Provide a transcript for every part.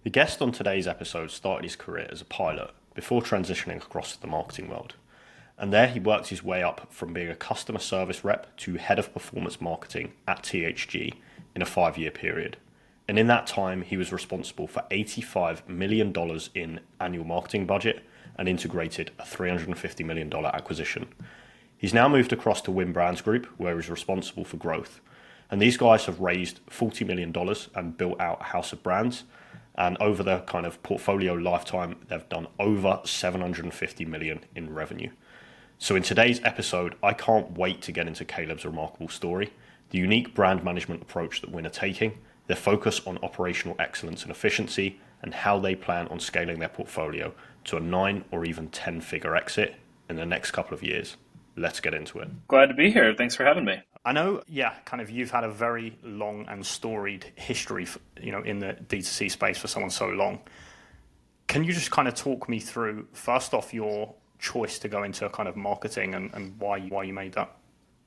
The guest on today's episode started his career as a pilot before transitioning across to the marketing world. And there he worked his way up from being a customer service rep to head of performance marketing at THG in a 5-year period. And in that time, he was responsible for $85 million in annual marketing budget and integrated a $350 million acquisition. He's now moved across to Win Brands Group, where he's responsible for growth. And these guys have raised $40 million and built out a house of brands. And over the kind of portfolio lifetime, they've done over $750 million in revenue. So in today's episode, I can't wait to get into Caleb's remarkable story, the unique brand management approach that Win are taking, their focus on operational excellence and efficiency, and how they plan on scaling their portfolio to a 9 or even 10-figure exit in the next couple of years. Let's get into it. Glad to be here. Thanks for having me. I know, kind of you've had a very long and storied history, in the D2C space for someone so long. Can you just kind of talk me through, first off, your choice to go into kind of marketing and why you made that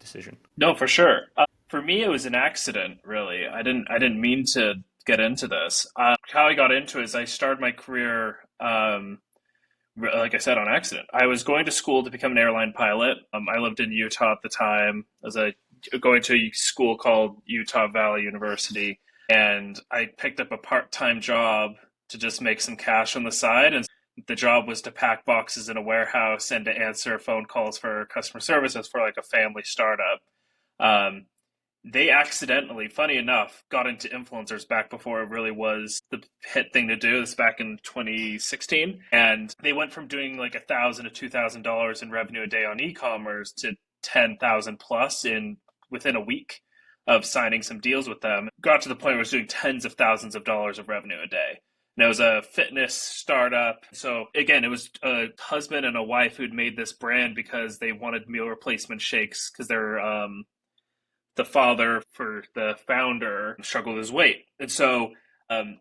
decision? No, for sure. For me, it was an accident, really. I didn't mean to get into this. How I got into it is I started my career, like I said, on accident. I was going to school to become an airline pilot. I lived in Utah at the time. I was going to a school called Utah Valley University, and I picked up a part-time job to just make some cash on the side. And the job was to pack boxes in a warehouse and to answer phone calls for customer services for like a family startup. They accidentally, funny enough, got into influencers back before it really was the hit thing to do. This was back in 2016. And they went from doing like $1,000 to $2,000 in revenue a day on e-commerce to 10,000 plus within a week of signing some deals with them. Got to the point where it was doing tens of thousands of dollars of revenue a day. And it was a fitness startup. So again, it was a husband and a wife who'd made this brand because they wanted meal replacement shakes because they're the father for the founder struggled with his weight. And so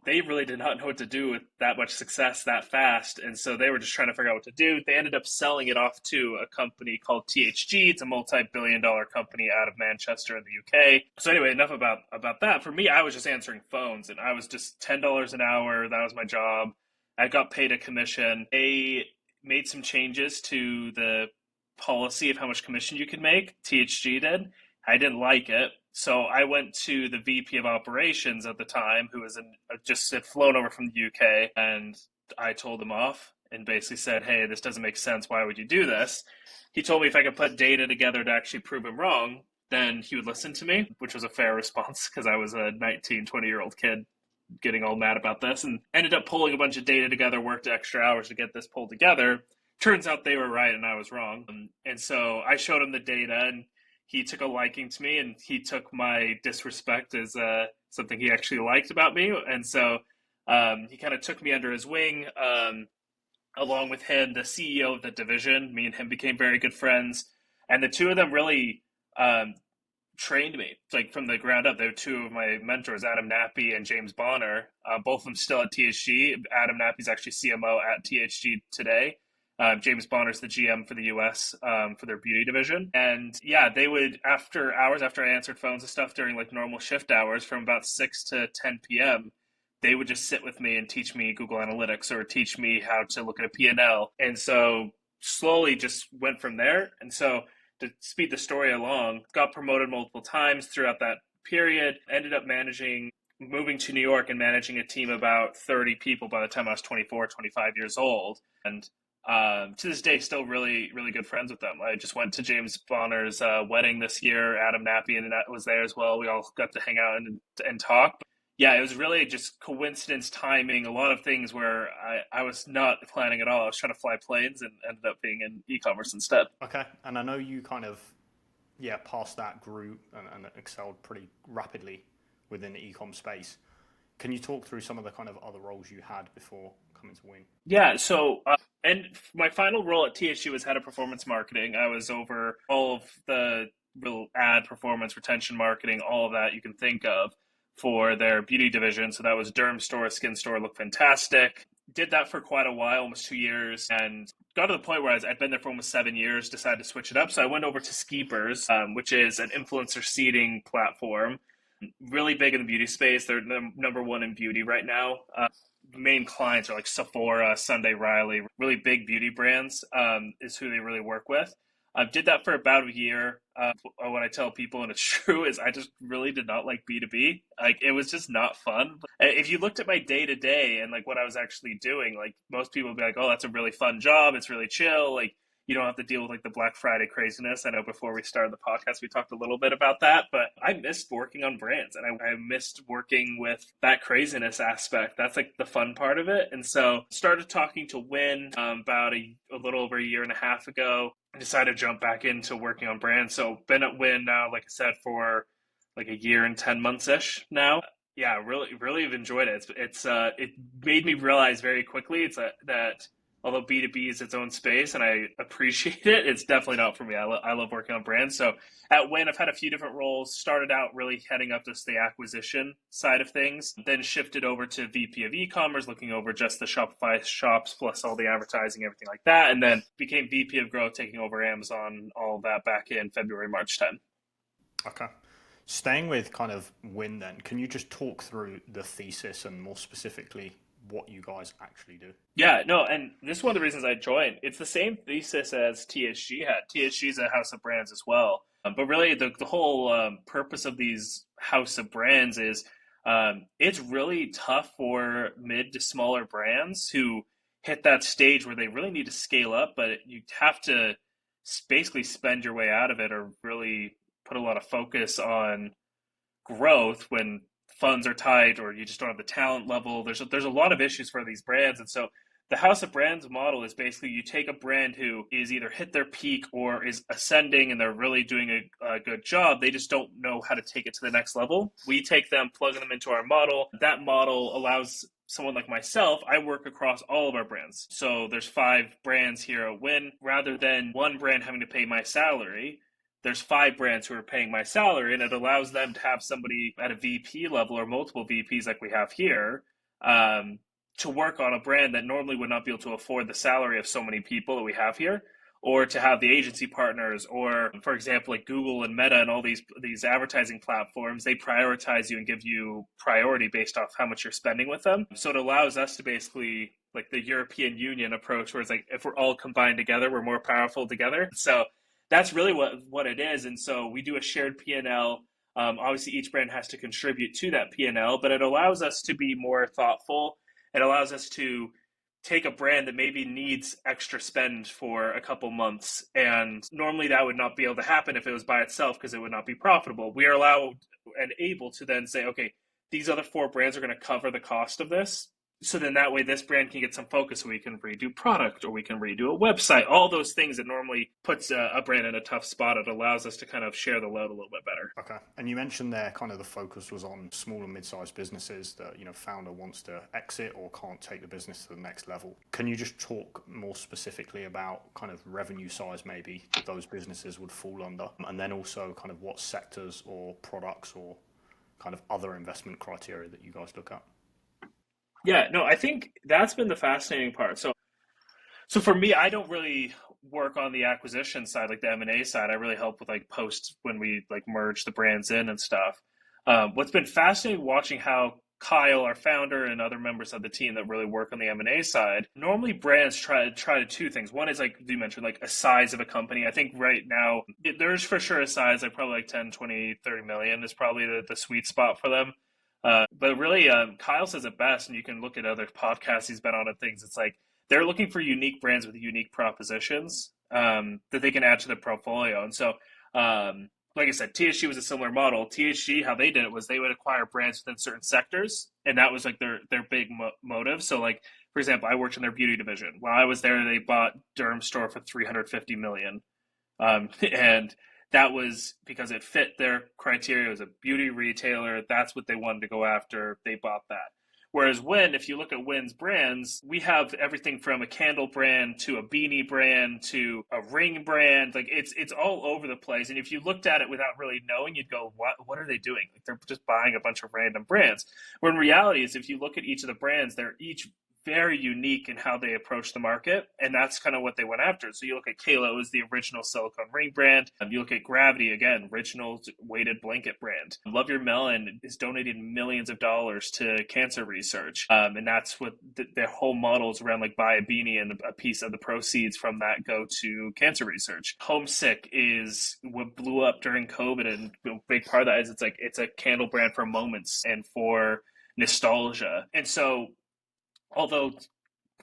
they really did not know what to do with that much success that fast. And so they were just trying to figure out what to do. They ended up selling it off to a company called THG. It's a multi-billion-dollar company out of Manchester in the UK. So anyway, enough about that. For me, I was just answering phones, and I was just $10 an hour. That was my job. I got paid a commission. They made some changes to the policy of how much commission you could make. THG did. I didn't like it. So I went to the VP of operations at the time, who was just had flown over from the UK, and I told him off and basically said, hey, this doesn't make sense. Why would you do this? He told me if I could put data together to actually prove him wrong, then he would listen to me, which was a fair response because I was a 19, 20-year-old kid getting all mad about this, and ended up pulling a bunch of data together, worked extra hours to get this pulled together. Turns out they were right and I was wrong. And so I showed him the data, and he took a liking to me, and he took my disrespect as something he actually liked about me. And so he kind of took me under his wing. Along with him, the CEO of the division, me and him became very good friends. And the two of them really trained me, like from the ground up. They were two of my mentors, Adam Nappy and James Bonner. Both of them still at THG. Adam Nappy's actually CMO at THG today. James Bonner's the GM for the US for their beauty division. And yeah, they would, after hours, after I answered phones and stuff during like normal shift hours from about 6 to 10 p.m., they would just sit with me and teach me Google Analytics or teach me how to look at a P&L. And so slowly just went from there. And so to speed the story along, got promoted multiple times throughout that period, ended up moving to New York and managing a team of about 30 people by the time I was 24, 25 years old. And to this day, still really, really good friends with them. I just went to James Bonner's wedding this year. Adam Nappy and that was there as well. We all got to hang out and talk. But yeah, it was really just coincidence, timing, a lot of things where I was not planning at all. I was trying to fly planes and ended up being in e-commerce instead. Okay. And I know you kind of, past that grew and excelled pretty rapidly within the e-com space. Can you talk through some of the kind of other roles you had before coming to Win? Yeah, so and my final role at THG was head of performance marketing. I was over all of the real ad performance, retention marketing, all of that you can think of for their beauty division. So that was Derm Store, Skin Store, Look Fantastic. Did that for quite a while, almost 2 years, and got to the point where I'd been there for almost 7 years, decided to switch it up. So I went over to Skeepers, which is an influencer seeding platform. Really big in the beauty space. They're number one in beauty right now. main clients are like Sephora, Sunday Riley, really big beauty brands, is who they really work with. I did that for about a year. What I tell people, and it's true, is I just really did not like B2B. Like, it was just not fun. If you looked at my day to day and like what I was actually doing, like most people would be like, oh, that's a really fun job. It's really chill. Like, you don't have to deal with like the Black Friday craziness. I know before we started the podcast, we talked a little bit about that, but I missed working on brands and I missed working with that craziness aspect. That's like the fun part of it. And so started talking to Win about a little over a year and a half ago. I decided to jump back into working on brands. So been at Win now, like I said, for like a year and 10 months ish now. Yeah, really have enjoyed it. It made me realize very quickly that although B2B is its own space and I appreciate it, it's definitely not for me. I love working on brands. So at Win, I've had a few different roles. Started out really heading up just the acquisition side of things, then shifted over to VP of e-commerce, looking over just the Shopify shops plus all the advertising, everything like that. And then became VP of growth, taking over Amazon, all of that back in February, March 10. Okay. Staying with kind of Win then, can you just talk through the thesis and more specifically what you guys actually do? Yeah, no, and this is one of the reasons I joined. It's the same thesis as THG had. THG is a house of brands as well. But really, the whole purpose of these house of brands is it's really tough for mid to smaller brands who hit that stage where they really need to scale up, but you have to basically spend your way out of it or really put a lot of focus on growth when funds are tight or you just don't have the talent level. There's a lot of issues for these brands. And so the house of brands model is basically you take a brand who is either hit their peak or is ascending and they're really doing a good job. They just don't know how to take it to the next level. We take them, plug them into our model. That model allows someone like myself, I work across all of our brands. So there's 5 brands here at Win. Rather than one brand having to pay my salary, there's 5 brands who are paying my salary, and it allows them to have somebody at a VP level or multiple VPs like we have here to work on a brand that normally would not be able to afford the salary of so many people that we have here, or to have the agency partners, or for example, like Google and Meta and all these advertising platforms, they prioritize you and give you priority based off how much you're spending with them. So it allows us to basically, like the European Union approach, where it's like if we're all combined together, we're more powerful together. So that's really what it is. And so we do a shared P&L. Obviously, each brand has to contribute to that P&L, but it allows us to be more thoughtful. It allows us to take a brand that maybe needs extra spend for a couple months. And normally that would not be able to happen if it was by itself because it would not be profitable. We are allowed and able to then say, okay, these other 4 brands are going to cover the cost of this. So then that way this brand can get some focus so we can redo product or we can redo a website, all those things that normally puts a brand in a tough spot. It allows us to kind of share the load a little bit better. Okay. And you mentioned there kind of the focus was on small and mid-sized businesses that, founder wants to exit or can't take the business to the next level. Can you just talk more specifically about kind of revenue size maybe that those businesses would fall under? And then also kind of what sectors or products or kind of other investment criteria that you guys look at? Yeah, no, I think that's been the fascinating part. So for me, I don't really work on the acquisition side, like the M&A side. I really help with like post when we like merge the brands in and stuff. What's been fascinating watching how Kyle, our founder, and other members of the team that really work on the M&A side, normally brands try to 2 things. One is like you mentioned, like a size of a company. I think right now there's for sure a size, like probably like 10, 20, 30 million is probably the sweet spot for them. But really, Kyle says it best, and you can look at other podcasts he's been on and things. It's like they're looking for unique brands with unique propositions that they can add to their portfolio. And so, like I said, THG was a similar model. THG, how they did it was they would acquire brands within certain sectors, and that was like their big motive. So, like for example, I worked in their beauty division. While I was there, they bought Derm Store for $350 million, and that was because it fit their criteria. It was a beauty retailer. That's what they wanted to go after. They bought that. Whereas Win, if you look at Win's brands, we have everything from a candle brand to a beanie brand to a ring brand. Like it's all over the place. And if you looked at it without really knowing, you'd go, what are they doing? Like they're just buying a bunch of random brands. Where in reality is if you look at each of the brands, they're each very unique in how they approach the market, and that's kind of what they went after. So you look at Kalo is the original silicone ring brand. You look at Gravity, again, original weighted blanket brand. Love Your Melon is donating millions of dollars to cancer research, and that's what their whole model is around. Like, buy a beanie and a piece of the proceeds from that go to cancer research. Homesick is what blew up during COVID, and a big part of that is it's a candle brand for moments and for nostalgia. And so, although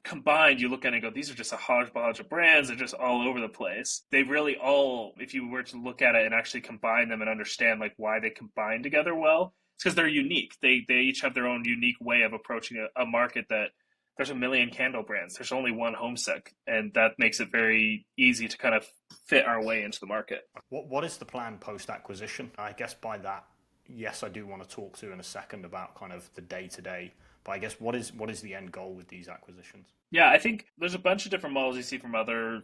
combined, you look at it and go, these are just a hodgepodge of brands. They're just all over the place. They really all, if you were to look at it and actually combine them and understand like why they combine together well, it's because they're unique. They each have their own unique way of approaching a market that there's a million candle brands. There's only one Homesick, and that makes it very easy to kind of fit our way into the market. What is the plan post-acquisition? I guess by that, yes, I do want to talk to in a second about kind of the day-to-day. But I guess what is the end goal with these acquisitions? Yeah, I think there's a bunch of different models you see from other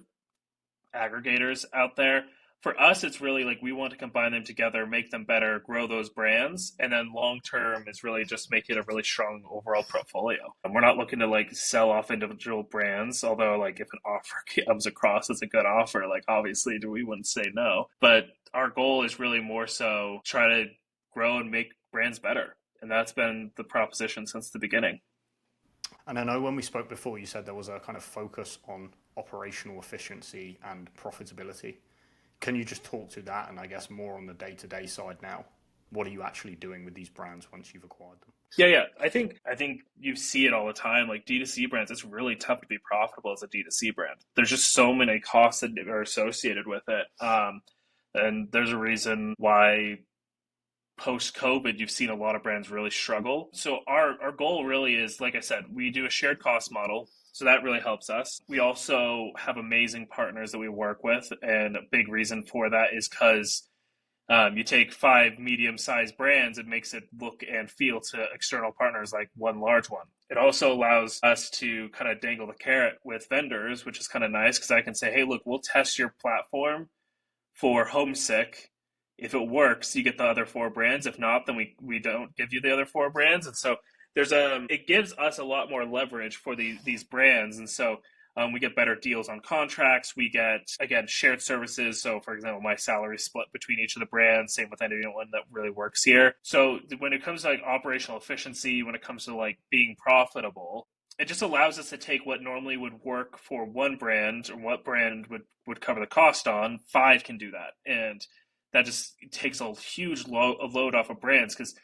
aggregators out there. For us, it's really like we want to combine them together, make them better, grow those brands, and then long term is really just make it a really strong overall portfolio. And we're not looking to like sell off individual brands, although like if an offer comes across as a good offer, like obviously we wouldn't say no. But our goal is really more so try to grow and make brands better. And that's been the proposition since the beginning. And I know when we spoke before, you said there was a kind of focus on operational efficiency and profitability. Can you just talk to that and I guess more on the day-to-day side now? What are you actually doing with these brands once you've acquired them? Yeah. I think you see it all the time. Like D2C brands, it's really tough to be profitable as a D2C brand. There's just so many costs that are associated with it. And there's a reason why post-COVID, you've seen a lot of brands really struggle. So our goal really is, like I said, we do a shared cost model. So that really helps us. We also have amazing partners that we work with. And a big reason for that is because you take 5 medium-sized brands, it makes it look and feel to external partners like one large one. It also allows us to kind of dangle the carrot with vendors, which is kind of nice because I can say, hey, look, we'll test your platform for Homesick. If it works, you get the other 4 brands. If not, then we don't give you the other 4 brands. And so it gives us a lot more leverage for these brands. And so we get better deals on contracts. We get, again, shared services. So for example, my salary is split between each of the brands. Same with anyone that really works here. So when it comes to like operational efficiency, when it comes to like being profitable, it just allows us to take what normally would work for one brand or what brand would cover the cost on. 5 can do that. And that just takes a huge load off of brands because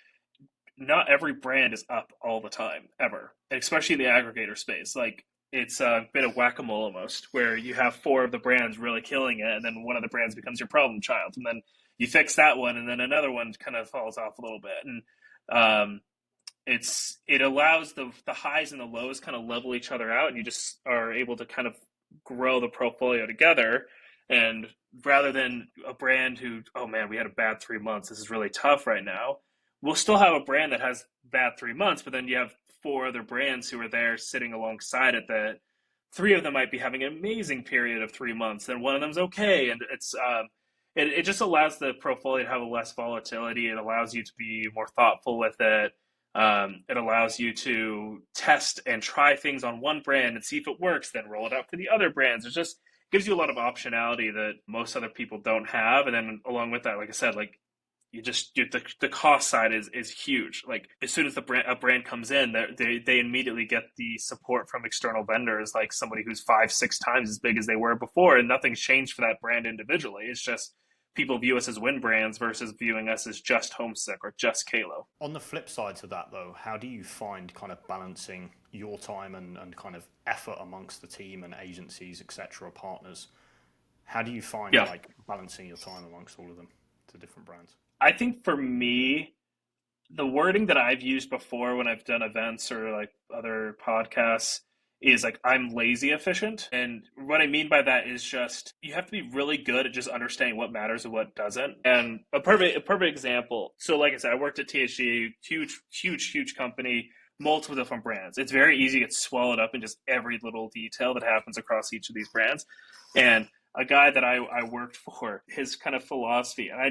not every brand is up all the time, ever, and especially in the aggregator space. Like, it's a bit of whack-a-mole almost, where you have 4 of the brands really killing it, and then one of the brands becomes your problem child, and then you fix that one, and then another one kind of falls off a little bit. And it allows the highs and the lows kind of level each other out, and you just are able to kind of grow the portfolio together. And rather than a brand who, oh man, we had a bad 3 months, this is really tough right now, we'll still have a brand that has bad 3 months, but then you have 4 other brands who are there sitting alongside it that 3 of them might be having an amazing period of 3 months, and one of them's okay. And it just allows the portfolio to have a less volatility. It allows you to be more thoughtful with it. It allows you to test and try things on one brand and see if it works, then roll it out for the other brands. It just gives you a lot of optionality that most other people don't have. And then along with that, like I said, like the cost side is huge. Like as soon as a brand comes in, they immediately get the support from external vendors, like somebody who's 5-6 times as big as they were before, and nothing's changed for that brand individually. It's just people view us as win brands versus viewing us as just Homesick or just Kalo. On the flip side to that though, how do you find kind of balancing your time and kind of effort amongst the team and agencies, etc., partners? How do you find like balancing your time amongst all of them to different brands? I think for me, the wording that I've used before when I've done events or like other podcasts is like, I'm lazy efficient. And what I mean by that is just, you have to be really good at just understanding what matters and what doesn't. And a perfect example. So like I said, I worked at THG, huge company, multiple different brands. It's very easy to get swallowed up in just every little detail that happens across each of these brands. And a guy that I worked for, his kind of philosophy, and I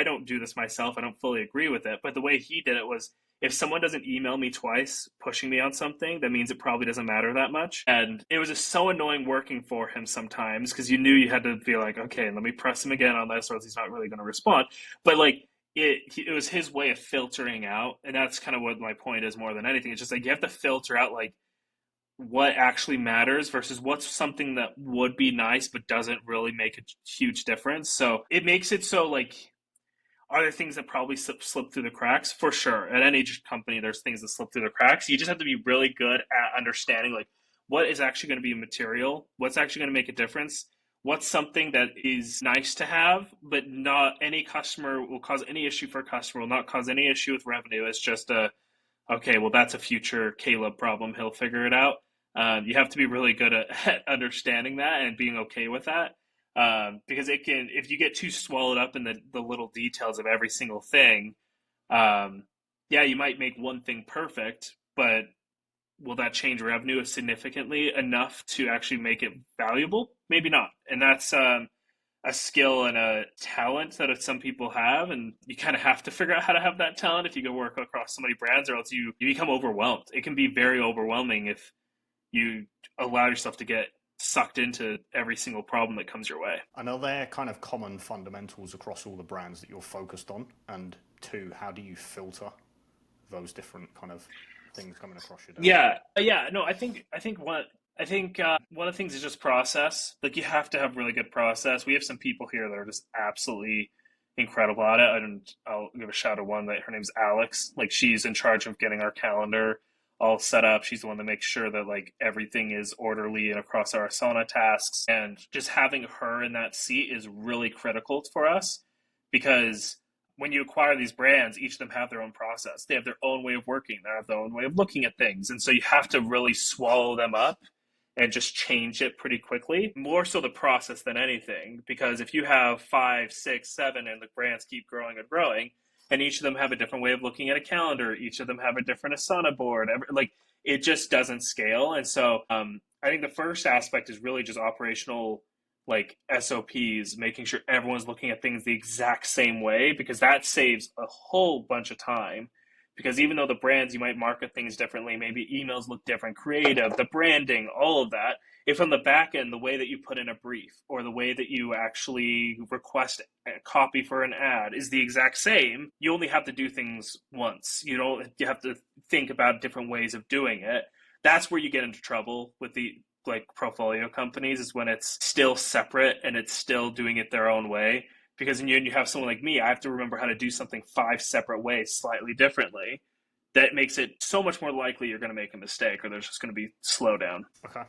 don't do this myself, I don't fully agree with it, but the way he did it was, if someone doesn't email me twice pushing me on something, that means it probably doesn't matter that much. And it was just so annoying working for him sometimes because you knew you had to be like, okay, let me press him again on this or else he's not really going to respond. But like, it was his way of filtering out, and that's kind of what my point is more than anything. It's just like you have to filter out like what actually matters versus what's something that would be nice but doesn't really make a huge difference. So it makes it so like, are there things that probably slip through the cracks? For sure. At any company, there's things that slip through the cracks. You just have to be really good at understanding like what is actually going to be material, what's actually going to make a difference, what's something that is nice to have, but not any customer will cause any issue for a customer, will not cause any issue with revenue. It's just okay, well, that's a future Caleb problem. He'll figure it out. You have to be really good at understanding that and being okay with that. Because it can, if you get too swallowed up in the little details of every single thing, yeah, you might make one thing perfect, but will that change revenue significantly enough to actually make it valuable? Maybe not. And that's a skill and a talent that some people have, and you kind of have to figure out how to have that talent if you go work across so many brands, or else you become overwhelmed. It can be very overwhelming if you allow yourself to get sucked into every single problem that comes your way. I know they're kind of common fundamentals across all the brands that you're focused on. And two, how do you filter those different kind of things coming across your desk? No, I think one of the things is just process. Like you have to have really good process. We have some people here that are just absolutely incredible at it. And I'll give a shout out to one that her name's Alex. Like she's in charge of getting our calendar all set up. She's the one that makes sure that like everything is orderly and across our Asana tasks. And just having her in that seat is really critical for us because when you acquire these brands, each of them have their own process. They have their own way of working. They have their own way of looking at things. And so you have to really swallow them up and just change it pretty quickly. More so the process than anything, because if you have 5, 6, 7, and the brands keep growing and growing, and each of them have a different way of looking at a calendar, each of them have a different Asana board, like it just doesn't scale. And so I think the first aspect is really just operational, like SOPs, making sure everyone's looking at things the exact same way, because that saves a whole bunch of time. Because even though the brands, you might market things differently, maybe emails look different, creative, the branding, all of that, if on the back end, the way that you put in a brief or the way that you actually request a copy for an ad is the exact same, you only have to do things once. You have to think about different ways of doing it. That's where you get into trouble with the like portfolio companies, is when it's still separate and it's still doing it their own way. Because when you have someone like me, I have to remember how to do something 5 separate ways, slightly differently. That makes it so much more likely you're going to make a mistake, or there's just going to be slowdown. Okay.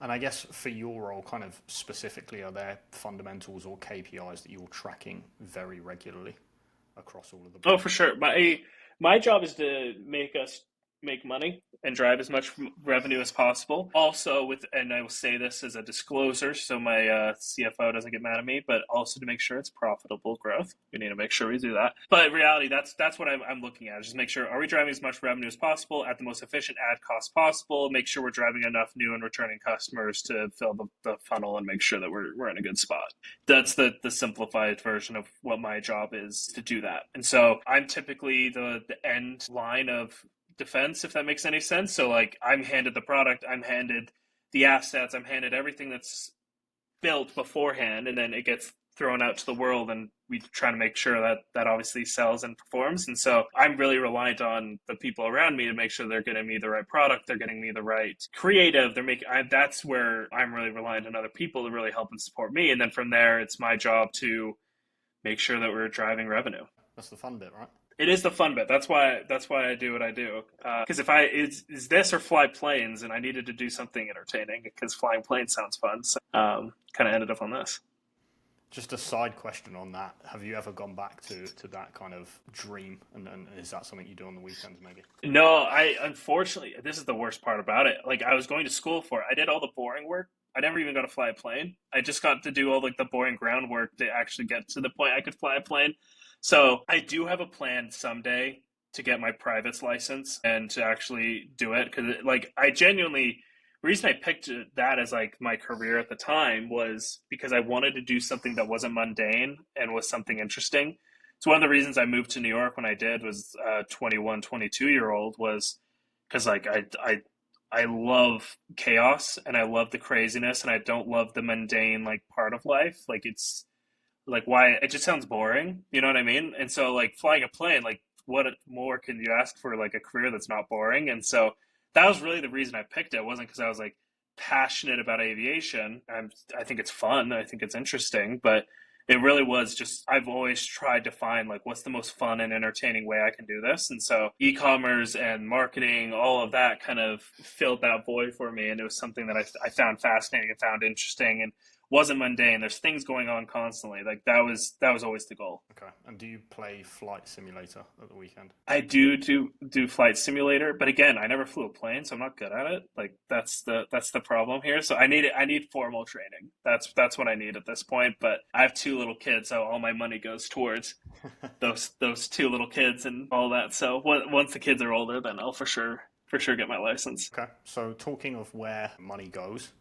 And I guess for your role, kind of specifically, are there fundamentals or KPIs that you're tracking very regularly across all of the brands? Oh, for sure. My job is to make us make money and drive as much revenue as possible. Also and I will say this as a disclosure, so my CFO doesn't get mad at me, but also to make sure it's profitable growth. We need to make sure we do that. But in reality, that's what I'm looking at. Just make sure, are we driving as much revenue as possible at the most efficient ad cost possible? Make sure we're driving enough new and returning customers to fill the funnel and make sure that we're in a good spot. That's the simplified version of what my job is, to do that. And so I'm typically the end line of defense, if that makes any sense. So like I'm handed the product, I'm handed the assets, I'm handed everything that's built beforehand, and then it gets thrown out to the world, and we try to make sure that obviously sells and performs. And so I'm really reliant on the people around me to make sure they're getting me the right product, they're getting me the right creative, that's where I'm really reliant on other people to really help and support me. And then from there, it's my job to make sure that we're driving revenue. That's the fun bit, right? It is the fun bit. That's why I do what I do. Because if is this or fly planes, and I needed to do something entertaining because flying planes sounds fun. So kind of ended up on this. Just a side question on that. Have you ever gone back to that kind of dream? And is that something you do on the weekends maybe? No, unfortunately, this is the worst part about it. Like I was going to school for it. I did all the boring work. I never even got to fly a plane. I just got to do all like the boring groundwork to actually get to the point I could fly a plane. So I do have a plan someday to get my private's license and to actually do it. Because like the reason I picked that as like my career at the time was because I wanted to do something that wasn't mundane and was something interesting. So one of the reasons I moved to New York when I did was 21, 22-year-old was because like I love chaos and I love the craziness and I don't love the mundane like part of life. Like it's like why it just sounds boring, you know what I mean? And so like flying a plane, like what more can you ask for like a career that's not boring? And so that was really the reason I picked it. It wasn't because I was like passionate about aviation. I think it's fun. I think it's interesting, but it really was just I've always tried to find like what's the most fun and entertaining way I can do this. And so e-commerce and marketing, all of that kind of filled that void for me. And it was something that I found fascinating and found interesting and wasn't mundane. There's things going on constantly. Like that was always the goal. Okay. And do you play Flight Simulator at the weekend? I do Flight Simulator, but again, I never flew a plane, so I'm not good at it. Like that's the problem here. So I need formal training. That's what I need at this point. But I have two little kids, so all my money goes towards those two little kids and all that. So once the kids are older, then I'll for sure get my license. Okay. So talking of where money goes,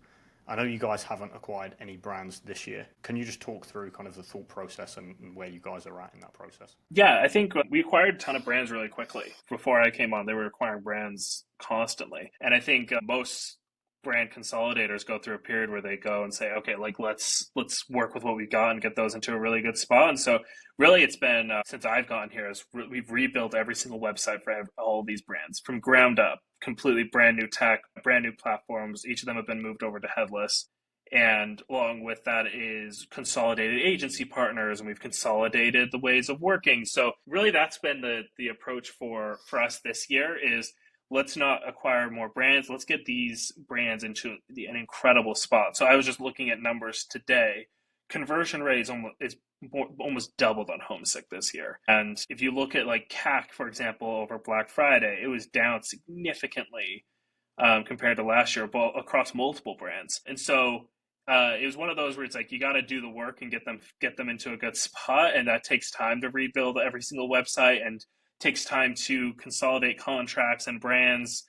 I know you guys haven't acquired any brands this year. Can you just talk through kind of the thought process and where you guys are at in that process? Yeah, I think we acquired a ton of brands really quickly. Before I came on, they were acquiring brands constantly. And I think most brand consolidators go through a period where they go and say, okay, like let's work with what we've got and get those into a really good spot. And so really it's been, since I've gotten here, we've rebuilt every single website for all these brands from ground up, completely brand new tech, brand new platforms. Each of them have been moved over to headless. And along with that is consolidated agency partners, and we've consolidated the ways of working. So really that's been the approach for us this year is let's not acquire more brands. Let's get these brands into an incredible spot. So I was just looking at numbers today. Conversion rate is almost doubled on Homesick this year. And if you look at like CAC, for example, over Black Friday, it was down significantly compared to last year, but across multiple brands. And so it was one of those where it's like you got to do the work and get them into a good spot, and that takes time to rebuild every single website and takes time to consolidate contracts and brands,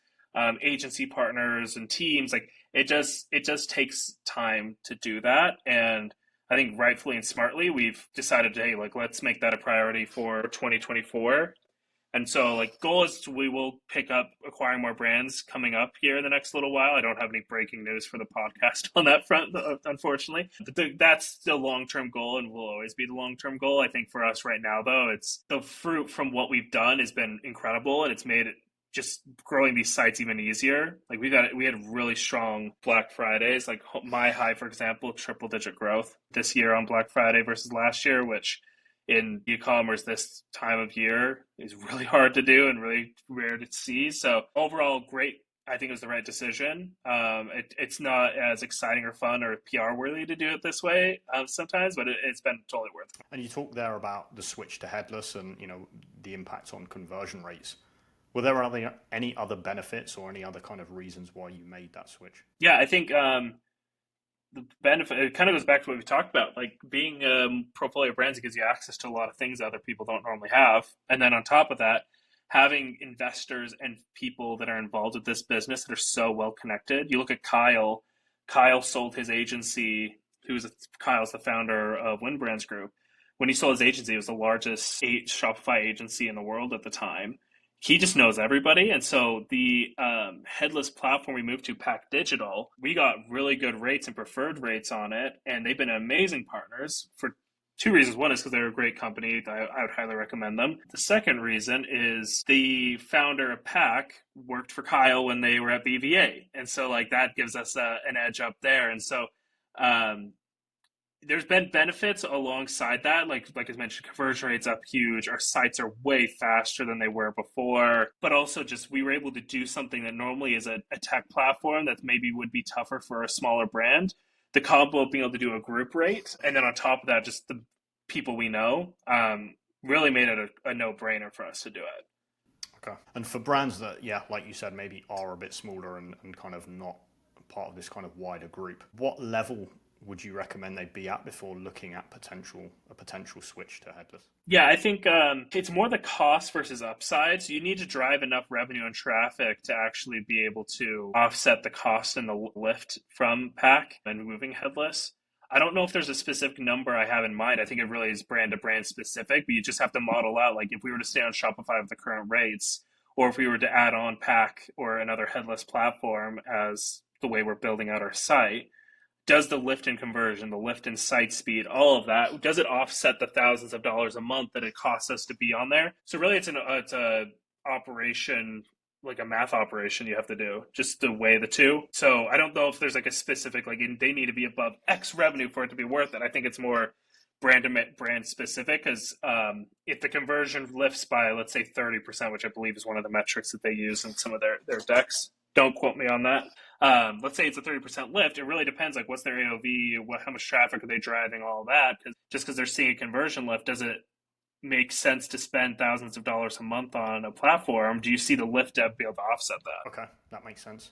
agency partners and teams. Like it just takes time to do that. And I think rightfully and smartly, we've decided, hey, like let's make that a priority for 2024. And so like goal is we will pick up acquiring more brands coming up here in the next little while. I don't have any breaking news for the podcast on that front, unfortunately. But that's the long-term goal and will always be the long-term goal. I think for us right now, though, it's the fruit from what we've done has been incredible, and it's made it just growing these sites even easier. Like we had really strong Black Fridays. Like My High, for example, triple-digit growth this year on Black Friday versus last year, which in e-commerce this time of year is really hard to do and really rare to see. So overall, great. I think it was the right decision. It's not as exciting or fun or PR worthy to do it this way sometimes, but it's been totally worth it. And you talked there about the switch to headless and the impact on conversion rates. Were there any other benefits or any other kind of reasons why you made that switch? Yeah, I think the benefit, it kind of goes back to what we talked about, like being portfolio brands, it gives you access to a lot of things that other people don't normally have. And then on top of that, having investors and people that are involved with this business that are so well connected. You look at Kyle sold his agency. Kyle's the founder of Wind Brands Group. When he sold his agency, it was the largest Shopify agency in the world at the time. He just knows everybody. And so the headless platform we moved to, Pack Digital, we got really good rates and preferred rates on it. And they've been amazing partners for two reasons. One is because they're a great company. I would highly recommend them. The second reason is the founder of Pack worked for Kyle when they were at BVA. And so like that gives us an edge up there. And so there's been benefits alongside that. Like I mentioned, conversion rates up huge. Our sites are way faster than they were before. But also just we were able to do something that normally is a tech platform that maybe would be tougher for a smaller brand. The combo of being able to do a group rate, and then on top of that, just the people we know, really made it a no-brainer for us to do it. Okay. And for brands that, like you said, maybe are a bit smaller and kind of not part of this kind of wider group, what level would you recommend they be at before looking at a potential switch to headless? Yeah, I think it's more the cost versus upside. So you need to drive enough revenue and traffic to actually be able to offset the cost and the lift from Pack and moving headless. I don't know if there's a specific number I have in mind. I think it really is brand to brand specific, but you just have to model out, like if we were to stay on Shopify with the current rates, or if we were to add on Pack or another headless platform as the way we're building out our site, does the lift in conversion, the lift in site speed, all of that, does it offset the thousands of dollars a month that it costs us to be on there? So really it's a operation, like a math operation you have to do, just to weigh the two. So I don't know if there's like a specific, like they need to be above X revenue for it to be worth it. I think it's more brand to brand specific, because if the conversion lifts by, let's say 30%, which I believe is one of the metrics that they use in some of their decks, don't quote me on that. Let's say it's a 30% lift. It really depends, like what's their AOV, how much traffic are they driving, all that. Because just because they're seeing a conversion lift, does it make sense to spend thousands of dollars a month on a platform? Do you see the lift to be able to offset that? Okay, that makes sense.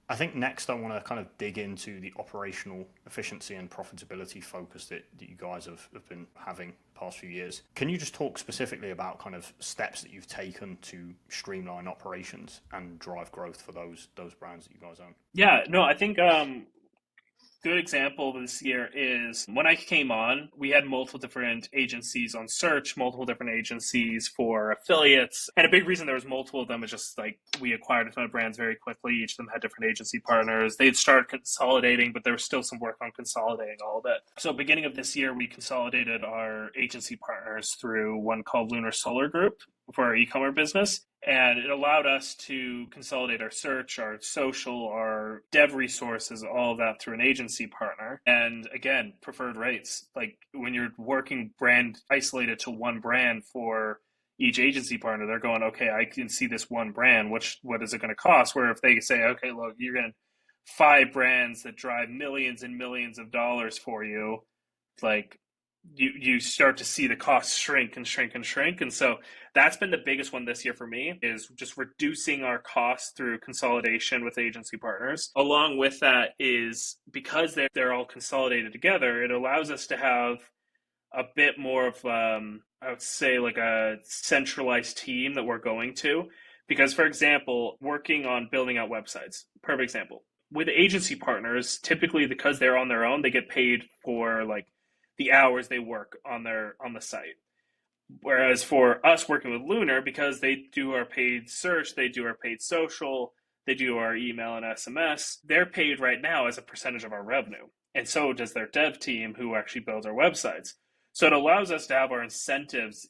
I think next I want to kind of dig into the operational efficiency and profitability focus that you guys have been having the past few years. Can you just talk specifically about kind of steps that you've taken to streamline operations and drive growth for those brands that you guys own? Yeah, no, I think good example this year is when I came on, we had multiple different agencies on search, multiple different agencies for affiliates. And a big reason there was multiple of them is just like we acquired a ton of brands very quickly. Each of them had different agency partners. They had started consolidating, but there was still some work on consolidating all of it. So beginning of this year, we consolidated our agency partners through one called Lunar Solar Group for our e-commerce business. And it allowed us to consolidate our search, our social, our dev resources, all of that through an agency partner. And again, preferred rates. Like when you're working brand isolated to one brand for each agency partner, they're going, okay, I can see this one brand. What is it going to cost? Where if they say, okay, look, you're going to 5 brands that drive millions and millions of dollars for you, like you start to see the costs shrink and shrink and shrink. And so that's been the biggest one this year for me, is just reducing our costs through consolidation with agency partners. Along with that is because they're all consolidated together, it allows us to have a bit more of, I would say, like a centralized team that we're going to. Because, for example, working on building out websites, perfect example. With agency partners, typically because they're on their own, they get paid for like the hours they work on the site. Whereas for us working with Lunar, because they do our paid search, they do our paid social, they do our email and SMS, they're paid right now as a percentage of our revenue. And so does their dev team who actually builds our websites. So it allows us to have our incentives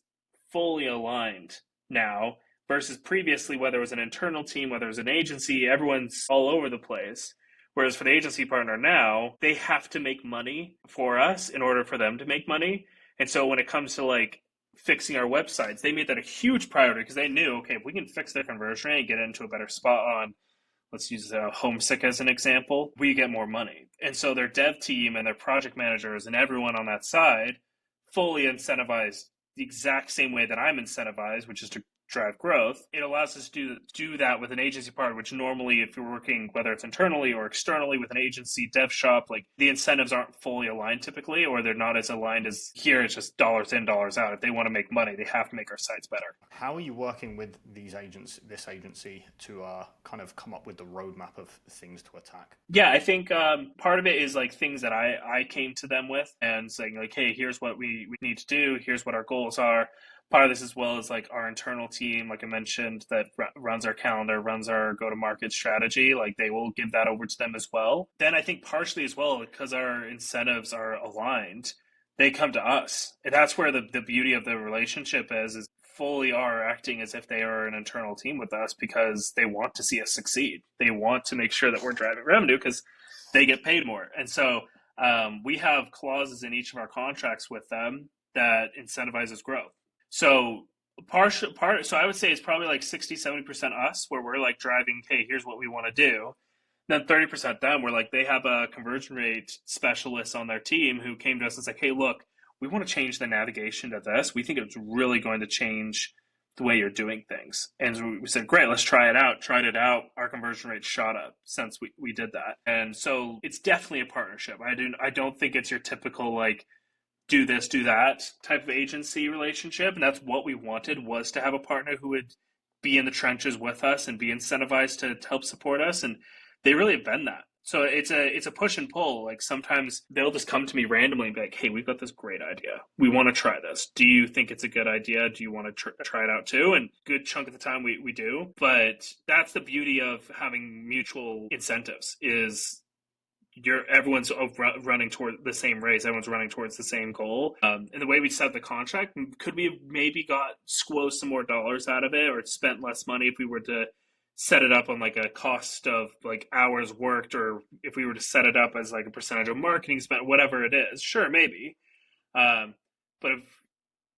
fully aligned now versus previously, whether it was an internal team, whether it was an agency, everyone's all over the place. Whereas for the agency partner now, they have to make money for us in order for them to make money. And so when it comes to like fixing our websites, they made that a huge priority because they knew, okay, if we can fix their conversion rate and get into a better spot on, let's use Homesick as an example, we get more money. And so their dev team and their project managers and everyone on that side fully incentivized the exact same way that I'm incentivized, which is to drive growth. It allows us to do that with an agency partner, which normally if you're working, whether it's internally or externally with an agency dev shop, like the incentives aren't fully aligned typically, or they're not as aligned as here. It's just dollars in, dollars out. If they want to make money, they have to make our sites better. How are you working with this agency to kind of come up with the roadmap of things to attack? Yeah, I think part of it is like things that I came to them with and saying like, hey, here's what we need to do. Here's what our goals are. Part of this as well as like our internal team, like I mentioned, that runs our calendar, runs our go-to-market strategy. Like they will give that over to them as well. Then I think partially as well, because our incentives are aligned, they come to us. And that's where the beauty of the relationship is fully are acting as if they are an internal team with us because they want to see us succeed. They want to make sure that we're driving revenue because they get paid more. And so we have clauses in each of our contracts with them that incentivizes growth. So so I would say it's probably like 60-70% us where we're like driving, hey, here's what we want to do. Then 30% them where like they have a conversion rate specialist on their team who came to us and said, hey, look, we want to change the navigation to this. We think it's really going to change the way you're doing things. And so we said, great, let's try it out. Tried it out. Our conversion rate shot up since we did that. And so it's definitely a partnership. I don't think it's your typical like, do this, do that type of agency relationship. And that's what we wanted, was to have a partner who would be in the trenches with us and be incentivized to help support us. And they really have been that. So it's a push and pull. Like sometimes they'll just come to me randomly and be like, "Hey, we've got this great idea. We want to try this. Do you think it's a good idea? Do you want to try it out too?" And good chunk of the time we do. But that's the beauty of having mutual incentives is everyone's running toward the same race. Everyone's running towards the same goal. And the way we set the contract, could we have maybe got squoze some more dollars out of it or spent less money if we were to set it up on like a cost of like hours worked, or if we were to set it up as like a percentage of marketing spent, whatever it is? Sure, maybe. But if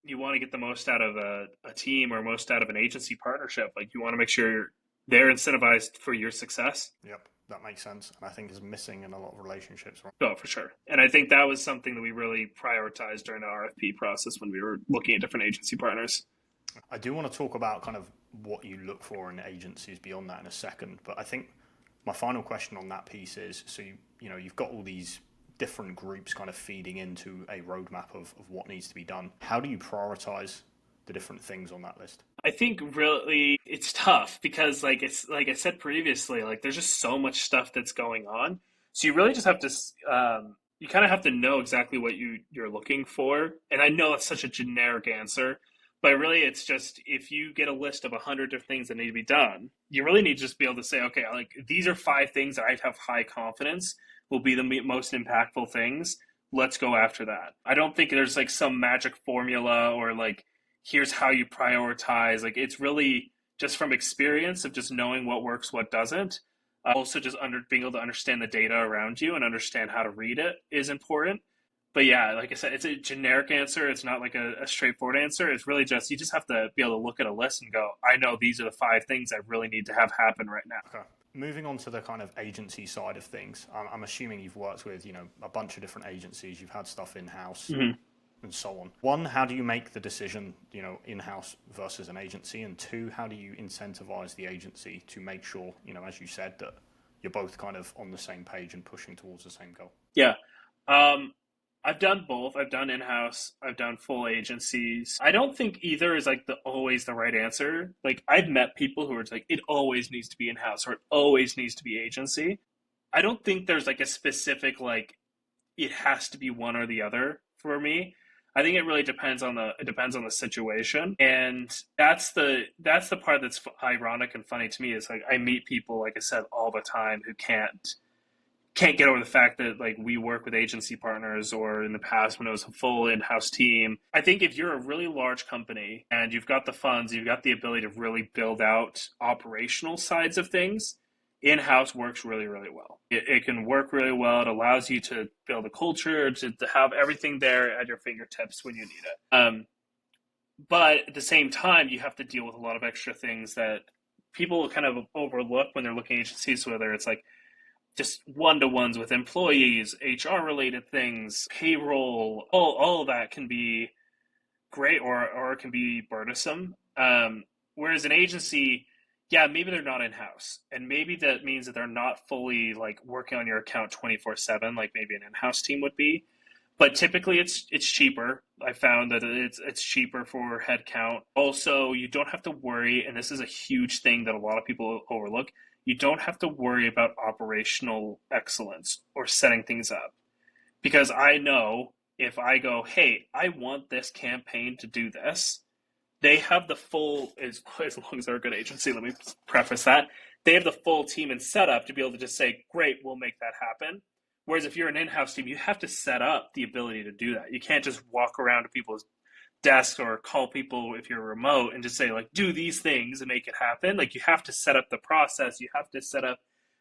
you want to get the most out of a team or most out of an agency partnership, like you want to make sure they're incentivized for your success. Yep. That makes sense. And I think is missing in a lot of relationships. Right? Oh, for sure. And I think that was something that we really prioritized during the RFP process when we were looking at different agency partners. I do want to talk about kind of what you look for in agencies beyond that in a second. But I think my final question on that piece is, so you've got all these different groups kind of feeding into a roadmap of what needs to be done. How do you prioritize the different things on that list? I think really it's tough because it's like I said previously, like there's just so much stuff that's going on. So you really just have to you kind of have to know exactly what you're looking for. And I know it's such a generic answer, but really it's just if you get a list of 100 different things that need to be done, you really need to just be able to say, okay, like these are 5 things that I have high confidence will be the most impactful things. Let's go after that. I don't think there's like some magic formula or like here's how you prioritize. Like it's really just from experience of just knowing what works, what doesn't. Also just being able to understand the data around you and understand how to read it is important. But yeah, like I said, it's a generic answer. It's not like a straightforward answer. It's really just, you just have to be able to look at a list and go, I know these are the 5 things I really need to have happen right now. Okay. Moving on to the kind of agency side of things, I'm assuming you've worked with, a bunch of different agencies. You've had stuff in-house. Mm-hmm. And so on. 1, how do you make the decision, in-house versus an agency? And 2, how do you incentivize the agency to make sure, as you said, that you're both kind of on the same page and pushing towards the same goal? Yeah. I've done both. I've done in-house. I've done full agencies. I don't think either is like always the right answer. Like I've met people who are like, it always needs to be in-house or it always needs to be agency. I don't think there's like a specific, like it has to be one or the other for me. I think it really depends on the situation. And that's the part that's ironic and funny to me is like I meet people, like I said, all the time who can't get over the fact that like we work with agency partners, or in the past when it was a full in-house team. I think if you're a really large company and you've got the funds, you've got the ability to really build out operational sides of things, in-house works really, really well. It can work really well. It allows you to build a culture, to have everything there at your fingertips when you need it. But at the same time, you have to deal with a lot of extra things that people kind of overlook when they're looking at agencies, whether it's like just one-to-ones with employees, HR-related things, payroll, all of that can be great or it can be burdensome. Whereas an agency, yeah, maybe they're not in-house, and maybe that means that they're not fully like working on your account 24/7, like maybe an in-house team would be. But typically, it's cheaper. I found that it's cheaper for headcount. Also, you don't have to worry, and this is a huge thing that a lot of people overlook. You don't have to worry about operational excellence or setting things up, because I know if I go, hey, I want this campaign to do this. They have the full, as long as they're a good agency, let me preface that, they have the full team and setup to be able to just say, great, we'll make that happen. Whereas if you're an in-house team, you have to set up the ability to do that. You can't just walk around to people's desks or call people if you're remote and just say, like, do these things and make it happen. Like, you have to set up the process. You have to set up